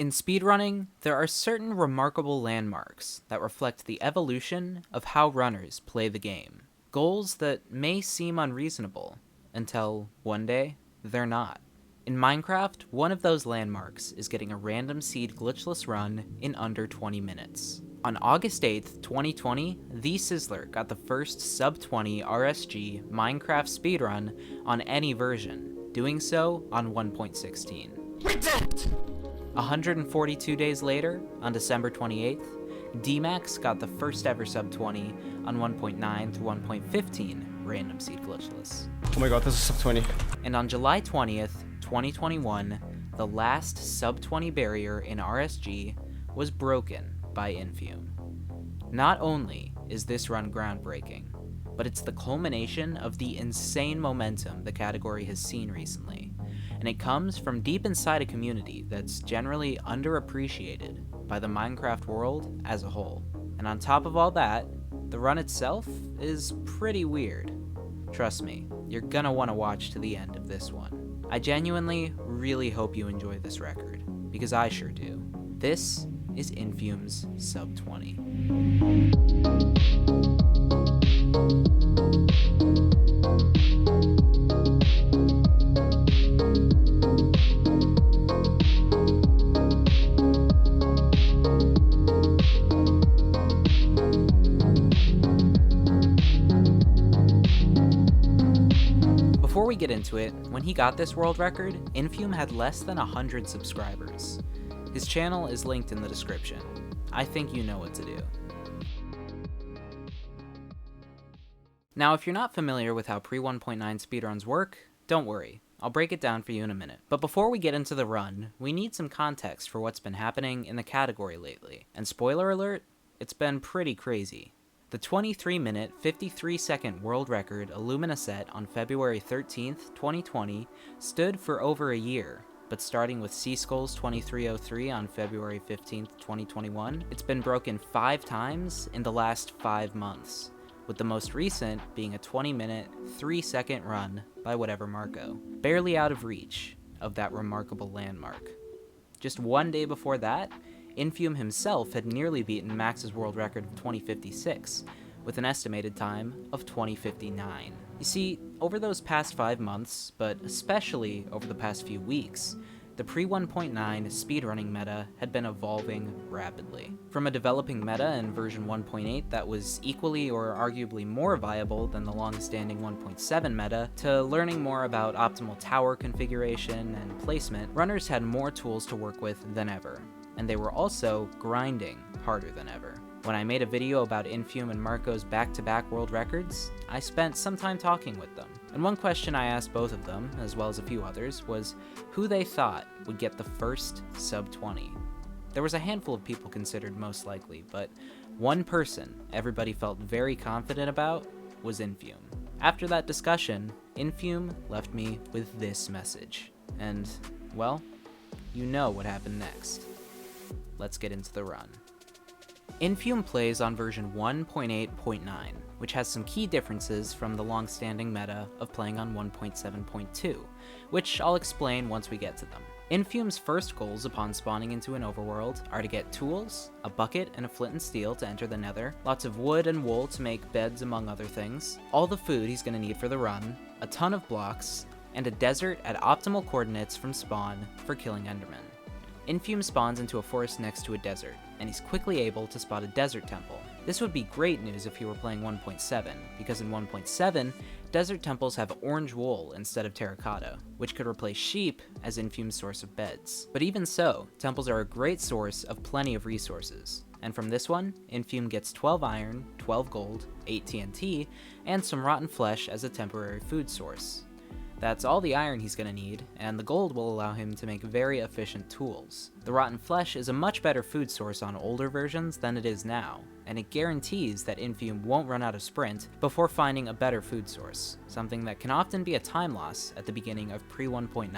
In speedrunning, there are certain remarkable landmarks that reflect the evolution of how runners play the game. Goals that may seem unreasonable, until one day, they're not. In Minecraft, one of those landmarks is getting a random seed glitchless run in under 20 minutes. On August 8th, 2020, The Sizzler got the first sub-20 RSG Minecraft speedrun on any version, doing so on 1.16. 142 days later, on December 28th, DMAX got the first ever sub-20 on 1.9 through 1.15 random seed glitchless. Oh my god, this is sub-20. And on July 20th, 2021, the last sub-20 barrier in RSG was broken by Infume. Not only is this run groundbreaking, but it's the culmination of the insane momentum the category has seen recently, and it comes from deep inside a community that's generally underappreciated by the Minecraft world as a whole. And on top of all that, the run itself is pretty weird. Trust me, you're gonna want to watch to the end of this one. I genuinely really hope you enjoy this record, because I sure do. This is Infume's Sub-20. Before we get into it, when he got this world record, Infume had less than 100 subscribers. His channel is linked in the description. I think you know what to do. Now, if you're not familiar with how Pre-1.9 speedruns work, don't worry, I'll break it down for you in a minute. But before we get into the run, we need some context for what's been happening in the category lately. And spoiler alert, it's been pretty crazy. The 23-minute, 53-second world record Illumina set on February 13th, 2020 stood for over a year, but starting with C-Skulls 2303 on February 15th, 2021, it's been broken 5 times in the last 5 months, with the most recent being a 20-minute, 3-second run by whatever Marco, barely out of reach of that remarkable landmark. Just one day before that, Infume himself had nearly beaten Max's world record of 2056, with an estimated time of 2059. You see, over those past 5 months, but especially over the past few weeks, the pre-1.9 speedrunning meta had been evolving rapidly. From a developing meta in version 1.8 that was equally or arguably more viable than the long-standing 1.7 meta, to learning more about optimal tower configuration and placement, runners had more tools to work with than ever, and they were also grinding harder than ever. When I made a video about Infume and Marco's back-to-back world records, I spent some time talking with them. And one question I asked both of them, as well as a few others, was who they thought would get the first sub-20. There was a handful of people considered most likely, but one person everybody felt very confident about was Infume. After that discussion, Infume left me with this message. And, well, you know what happened next. Let's get into the run. Infume plays on version 1.8.9, which has some key differences from the long-standing meta of playing on 1.7.2, which I'll explain once we get to them. Infume's first goals upon spawning into an overworld are to get tools, a bucket and a flint and steel to enter the Nether, lots of wood and wool to make beds among other things, all the food he's going to need for the run, a ton of blocks, and a desert at optimal coordinates from spawn for killing Endermen. Infume spawns into a forest next to a desert, and he's quickly able to spot a desert temple. This would be great news if he were playing 1.7, because in 1.7, desert temples have orange wool instead of terracotta, which could replace sheep as Infume's source of beds. But even so, temples are a great source of plenty of resources. And from this one, Infume gets 12 iron, 12 gold, 8 TNT, and some rotten flesh as a temporary food source. That's all the iron he's going to need, and the gold will allow him to make very efficient tools. The rotten flesh is a much better food source on older versions than it is now, and it guarantees that Infume won't run out of sprint before finding a better food source, something that can often be a time loss at the beginning of pre-1.9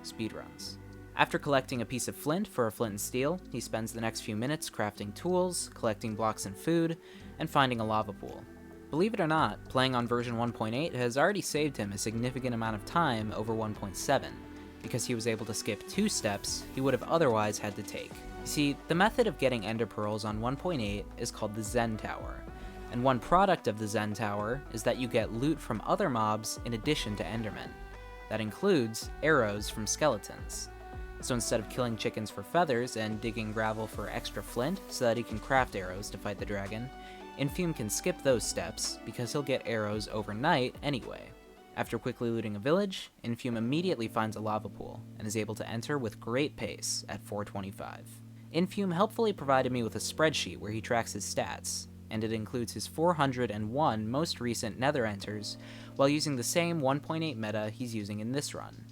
speedruns. After collecting a piece of flint for a flint and steel, he spends the next few minutes crafting tools, collecting blocks and food, and finding a lava pool. Believe it or not, playing on version 1.8 has already saved him a significant amount of time over 1.7, because he was able to skip 2 steps he would have otherwise had to take. You see, the method of getting ender pearls on 1.8 is called the Zen Tower, and one product of the Zen Tower is that you get loot from other mobs in addition to endermen. That includes arrows from skeletons. So instead of killing chickens for feathers and digging gravel for extra flint so that he can craft arrows to fight the dragon, Infume can skip those steps because he'll get arrows overnight anyway. After quickly looting a village, Infume immediately finds a lava pool and is able to enter with great pace at 425. Infume helpfully provided me with a spreadsheet where he tracks his stats, and it includes his 401 most recent Nether enters while using the same 1.8 meta he's using in this run.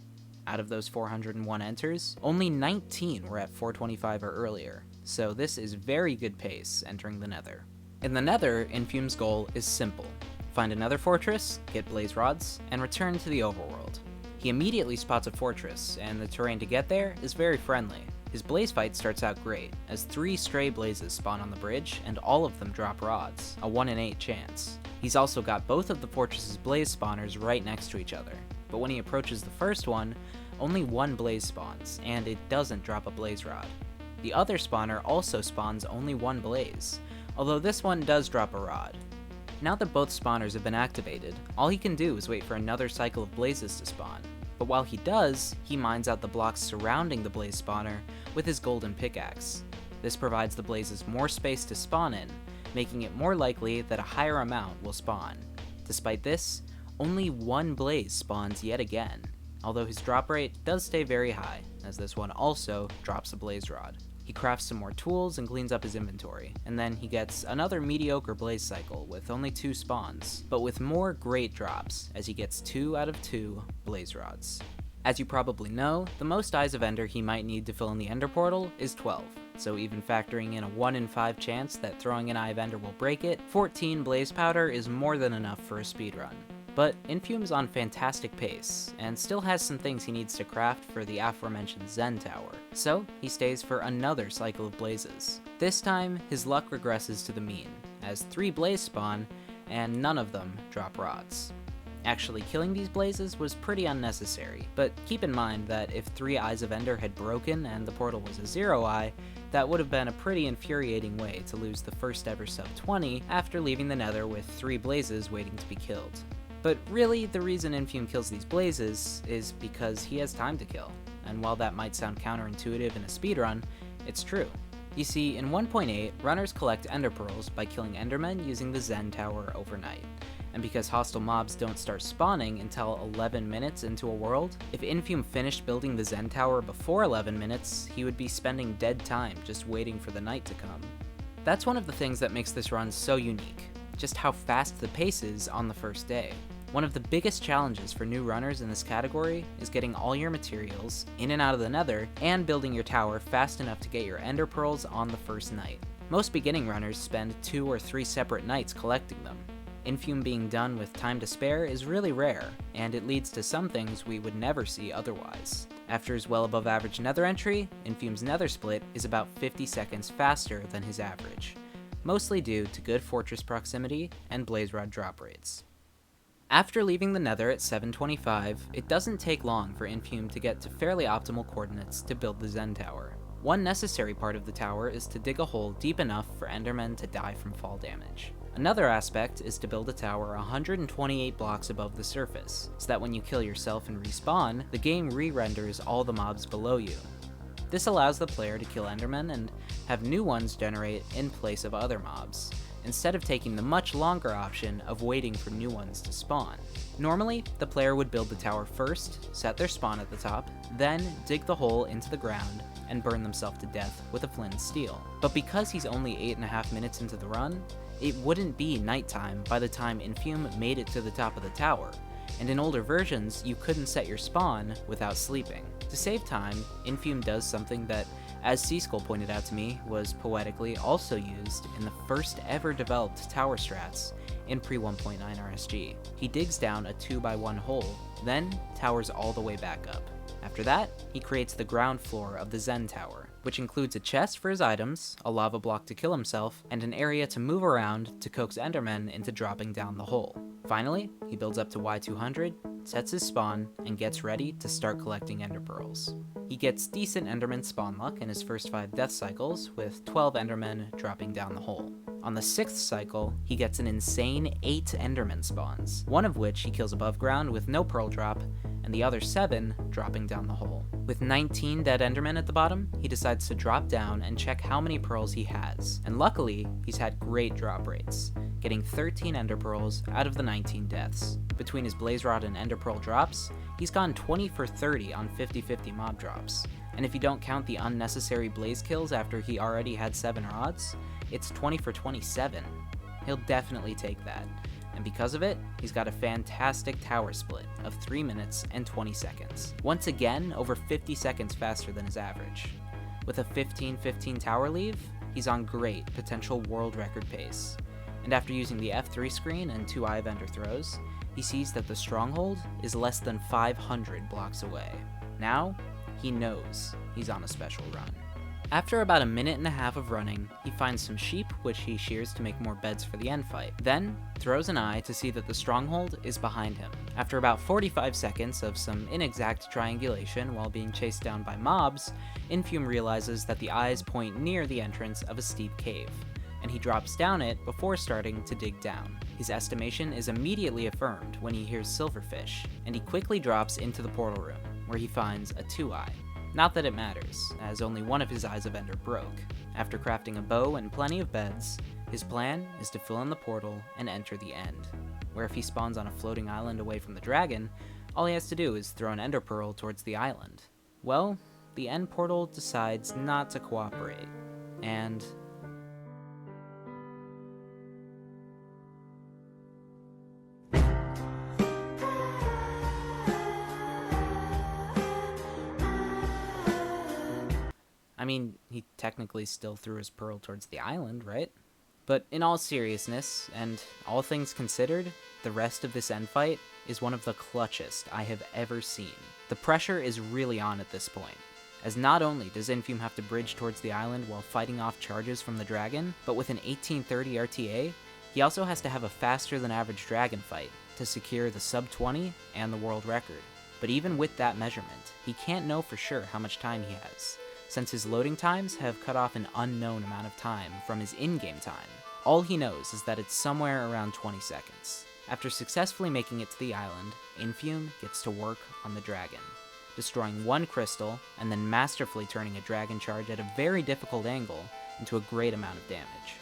Out of those 401 enters, only 19 were at 425 or earlier, so this is very good pace entering the Nether. In the Nether, Infume's goal is simple: find another fortress, get blaze rods, and return to the overworld. He immediately spots a fortress, and the terrain to get there is very friendly. His blaze fight starts out great, as 3 stray blazes spawn on the bridge, and all of them drop rods, a 1 in 8 chance. He's also got both of the fortress's blaze spawners right next to each other, but when he approaches the first one, only 1 blaze spawns, and it doesn't drop a blaze rod. The other spawner also spawns only 1 blaze, although this one does drop a rod. Now that both spawners have been activated, all he can do is wait for another cycle of blazes to spawn. But while he does, he mines out the blocks surrounding the blaze spawner with his golden pickaxe. This provides the blazes more space to spawn in, making it more likely that a higher amount will spawn. Despite this, only 1 blaze spawns yet again, although his drop rate does stay very high, as this one also drops a blaze rod. He crafts some more tools and cleans up his inventory, and then he gets another mediocre blaze cycle with only 2 spawns, but with more great drops, as he gets 2 out of 2 blaze rods. As you probably know, the most Eyes of Ender he might need to fill in the Ender Portal is 12, so even factoring in a 1 in 5 chance that throwing an Eye of Ender will break it, 14 blaze powder is more than enough for a speedrun. But Infume is on fantastic pace, and still has some things he needs to craft for the aforementioned Zen Tower, so he stays for another cycle of blazes. This time, his luck regresses to the mean, as 3 blaze spawn, and none of them drop rods. Actually killing these blazes was pretty unnecessary, but keep in mind that if 3 Eyes of Ender had broken and the portal was a 0 eye, that would have been a pretty infuriating way to lose the first ever sub 20 after leaving the Nether with 3 blazes waiting to be killed. But really, the reason Infume kills these blazes is because he has time to kill, and while that might sound counterintuitive in a speedrun, it's true. You see, in 1.8, runners collect ender pearls by killing endermen using the Zen Tower overnight, and because hostile mobs don't start spawning until 11 minutes into a world, if Infume finished building the Zen Tower before 11 minutes, he would be spending dead time just waiting for the night to come. That's one of the things that makes this run so unique, just how fast the pace is on the first day. One of the biggest challenges for new runners in this category is getting all your materials in and out of the Nether and building your tower fast enough to get your ender pearls on the first night. Most beginning runners spend 2 or 3 separate nights collecting them. Infume being done with time to spare is really rare, and it leads to some things we would never see otherwise. After his well above average Nether entry, Infume's Nether split is about 50 seconds faster than his average, mostly due to good fortress proximity and blaze rod drop rates. After leaving the Nether at 725, it doesn't take long for Infume to get to fairly optimal coordinates to build the Zen Tower. One necessary part of the tower is to dig a hole deep enough for endermen to die from fall damage. Another aspect is to build a tower 128 blocks above the surface, so that when you kill yourself and respawn, the game re-renders all the mobs below you. This allows the player to kill endermen and have new ones generate in place of other mobs, instead of taking the much longer option of waiting for new ones to spawn. Normally, the player would build the tower first, set their spawn at the top, then dig the hole into the ground and burn themselves to death with a flint and steel. But because he's only 8.5 minutes into the run, it wouldn't be nighttime by the time Infume made it to the top of the tower, and in older versions, you couldn't set your spawn without sleeping. To save time, Infume does something that, as C-Skull pointed out to me, was poetically also used in the first ever developed tower strats in Pre-1.9 RSG. He digs down a 2x1 hole, then towers all the way back up. After that, he creates the ground floor of the Zen Tower, which includes a chest for his items, a lava block to kill himself, and an area to move around to coax endermen into dropping down the hole. Finally, he builds up to Y200, sets his spawn, and gets ready to start collecting ender pearls. He gets decent enderman spawn luck in his first 5 death cycles, with 12 endermen dropping down the hole. On the 6th cycle, he gets an insane 8 enderman spawns, one of which he kills above ground with no pearl drop, and the other 7 dropping down the hole. With 19 dead endermen at the bottom, he decides to drop down and check how many pearls he has, and luckily, he's had great drop rates, getting 13 ender pearls out of the 19 deaths. Between his blaze rod and ender pearl drops, he's gone 20 for 30 on 50-50 mob drops, and if you don't count the unnecessary blaze kills after he already had 7 rods, it's 20 for 27. He'll definitely take that. And because of it, he's got a fantastic tower split of 3 minutes and 20 seconds. Once again, over 50 seconds faster than his average. With a 15-15 tower leave, he's on great potential world record pace. And after using the F3 screen and 2 Eye of Ender throws, he sees that the Stronghold is less than 500 blocks away. Now, he knows he's on a special run. After about a minute and a half of running, he finds some sheep, which he shears to make more beds for the end fight. Then, throws an eye to see that the Stronghold is behind him. After about 45 seconds of some inexact triangulation while being chased down by mobs, Infume realizes that the eyes point near the entrance of a steep cave, and he drops down it before starting to dig down. His estimation is immediately affirmed when he hears silverfish, and he quickly drops into the portal room, where he finds a 2-eye. Not that it matters, as only one of his eyes of ender broke. After crafting a bow and plenty of beds, his plan is to fill in the portal and enter the end, where if he spawns on a floating island away from the dragon, all he has to do is throw an ender pearl towards the island. Well, the end portal decides not to cooperate, and I mean, he technically still threw his pearl towards the island, right? But in all seriousness, and all things considered, the rest of this end fight is one of the clutchest I have ever seen. The pressure is really on at this point, as not only does Infume have to bridge towards the island while fighting off charges from the dragon, but with an 1830 RTA, he also has to have a faster than average dragon fight to secure the sub 20 and the world record. But even with that measurement, he can't know for sure how much time he has, since his loading times have cut off an unknown amount of time from his in-game time. All he knows is that it's somewhere around 20 seconds. After successfully making it to the island, Infume gets to work on the dragon, destroying 1 crystal and then masterfully turning a dragon charge at a very difficult angle into a great amount of damage.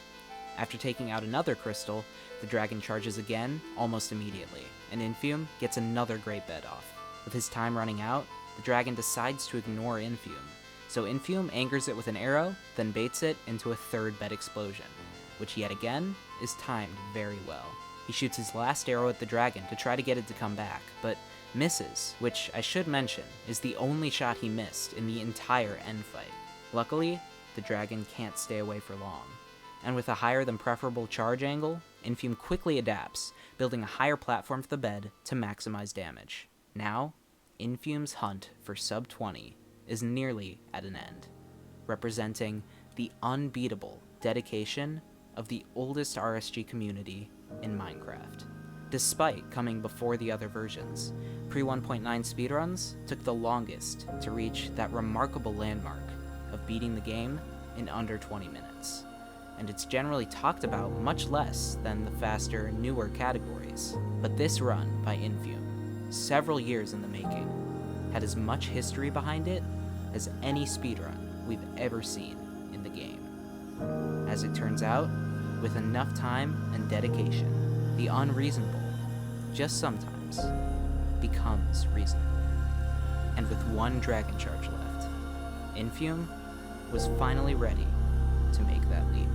After taking out another crystal, the dragon charges again almost immediately, and Infume gets another great bed off. With his time running out, the dragon decides to ignore Infume, so Infume angers it with an arrow, then baits it into a 3rd bed explosion, which yet again is timed very well. He shoots his last arrow at the dragon to try to get it to come back, but misses, which I should mention is the only shot he missed in the entire end fight. Luckily, the dragon can't stay away for long, and with a higher than preferable charge angle, Infume quickly adapts, building a higher platform for the bed to maximize damage. Now, Infume's hunt for sub 20 is nearly at an end, representing the unbeatable dedication of the oldest RSG community in Minecraft. Despite coming before the other versions, Pre-1.9 speedruns took the longest to reach that remarkable landmark of beating the game in under 20 minutes, and it's generally talked about much less than the faster, newer categories. But this run by Infume, several years in the making, had as much history behind it as any speedrun we've ever seen in the game. As it turns out, with enough time and dedication, the unreasonable, just sometimes, becomes reasonable. And with 1 dragon charge left, Infume was finally ready to make that leap.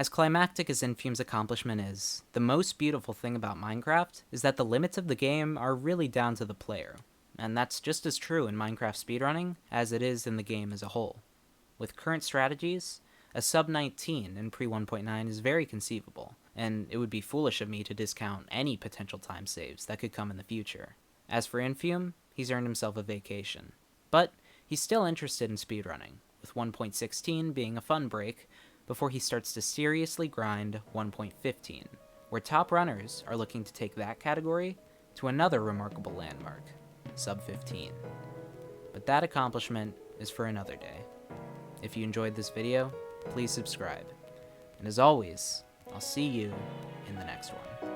As climactic as Infume's accomplishment is, the most beautiful thing about Minecraft is that the limits of the game are really down to the player, and that's just as true in Minecraft speedrunning as it is in the game as a whole. With current strategies, a sub 19 in Pre-1.9 is very conceivable, and it would be foolish of me to discount any potential time saves that could come in the future. As for Infume, he's earned himself a vacation. But he's still interested in speedrunning, with 1.16 being a fun break, before he starts to seriously grind 1.15, where top runners are looking to take that category to another remarkable landmark, sub 15. But that accomplishment is for another day. If you enjoyed this video, please subscribe. And as always, I'll see you in the next one.